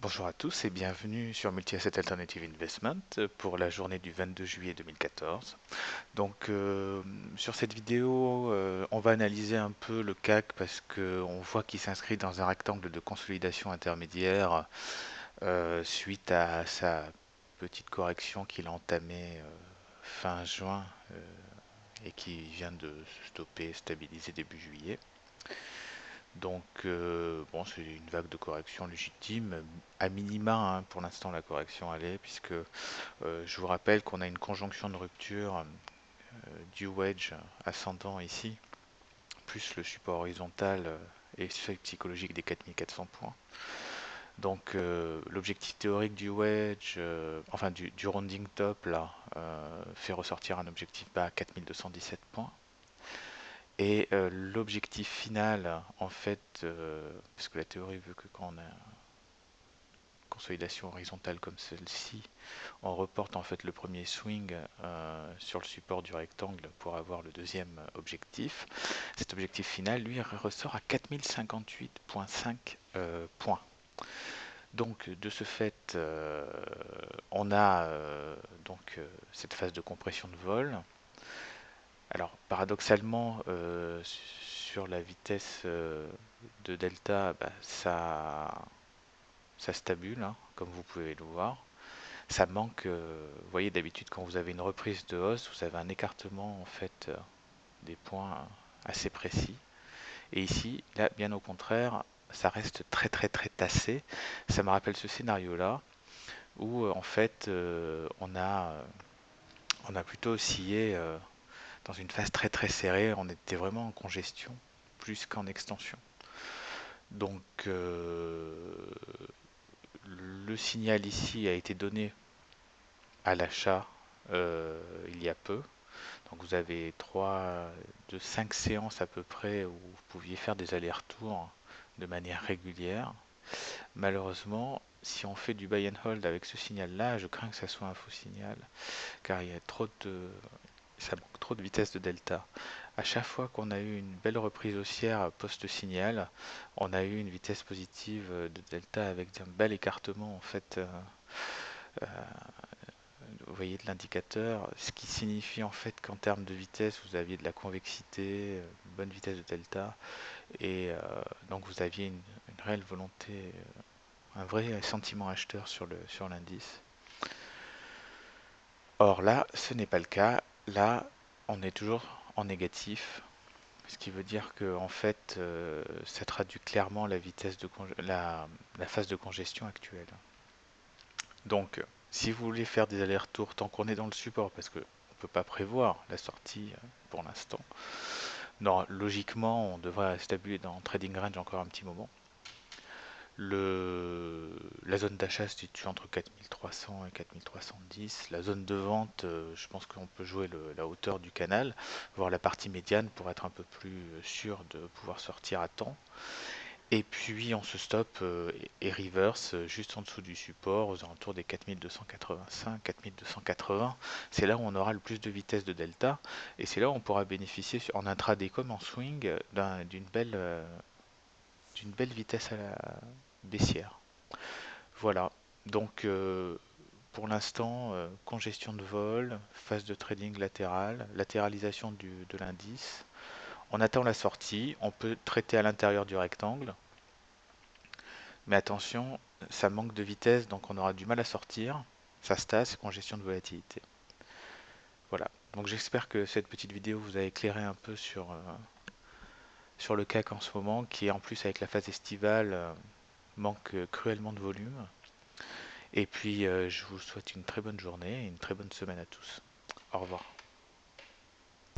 Bonjour à tous et bienvenue sur Multi-Asset Alternative Investment pour la journée du 22 juillet 2014. Sur cette vidéo, on va analyser un peu le CAC parce qu'on voit qu'il s'inscrit dans un rectangle de consolidation intermédiaire suite à sa petite correction qu'il a entamée fin juin et qui vient de se stopper, stabiliser début juillet. Bon, c'est une vague de correction légitime, à minima, hein, pour l'instant la correction elle est, puisque je vous rappelle qu'on a une conjonction de rupture du wedge ascendant ici, plus le support horizontal et seuil psychologique des 4400 points. L'objectif théorique du wedge, enfin du rounding top là, fait ressortir un objectif bas à 4217 points. Et l'objectif final, en fait, parce que la théorie veut que quand on a une consolidation horizontale comme celle-ci, on reporte en fait le premier swing sur le support du rectangle pour avoir le deuxième objectif. Cet objectif final, lui, ressort à 4058,5 points. Donc, de ce fait, on a cette phase de compression de vol. Alors, paradoxalement, sur la vitesse de delta, bah, ça stabule, hein, comme vous pouvez le voir. Ça manque, vous voyez, d'habitude, quand vous avez une reprise de hausse, vous avez un écartement en fait des points assez précis. Et ici, là, bien au contraire, ça reste très très très tassé. Ça me rappelle ce scénario-là où en fait on a plutôt oscillé dans une phase très très serrée. On était vraiment en congestion plus qu'en extension. Donc le signal ici a été donné à l'achat il y a peu. Donc vous avez 5 séances à peu près où vous pouviez faire des allers-retours de manière régulière. Malheureusement, si on fait du buy and hold avec ce signal-là, je crains que ça soit un faux signal, car ça manque trop de vitesse de delta. À chaque fois qu'on a eu une belle reprise haussière post-signal, on a eu une vitesse positive de delta avec un bel écartement en fait. Euh, vous voyez de l'indicateur, ce qui signifie en fait qu'en termes de vitesse, vous aviez de la convexité, une bonne vitesse de delta, et donc vous aviez une réelle volonté, un vrai sentiment acheteur sur l'indice. Or là, ce n'est pas le cas. Là, on est toujours en négatif, ce qui veut dire que en fait, ça traduit clairement la vitesse de la phase de congestion actuelle. Donc, si vous voulez faire des allers-retours tant qu'on est dans le support, parce qu'on ne peut pas prévoir la sortie pour l'instant, non, logiquement, on devrait stabiliser dans trading range encore un petit moment. La zone d'achat se situe entre 4300 et 4310. La zone de vente, je pense qu'on peut jouer la hauteur du canal, voir la partie médiane pour être un peu plus sûr de pouvoir sortir à temps. Et puis on se stoppe et reverse juste en dessous du support aux alentours des 4285, 4280. C'est là où on aura le plus de vitesse de delta et c'est là où on pourra bénéficier en intraday comme en swing d'une belle vitesse à la baissière. Voilà. Donc pour l'instant, congestion de vol, phase de trading latérale, latéralisation de l'indice. On attend la sortie, on peut traiter à l'intérieur du rectangle. Mais attention, ça manque de vitesse, donc on aura du mal à sortir. Ça se tasse, congestion de volatilité. Voilà. Donc j'espère que cette petite vidéo vous a éclairé un peu sur le CAC en ce moment, qui en plus avec la phase estivale manque cruellement de volume. Et puis je vous souhaite une très bonne journée et une très bonne semaine à tous. Au revoir.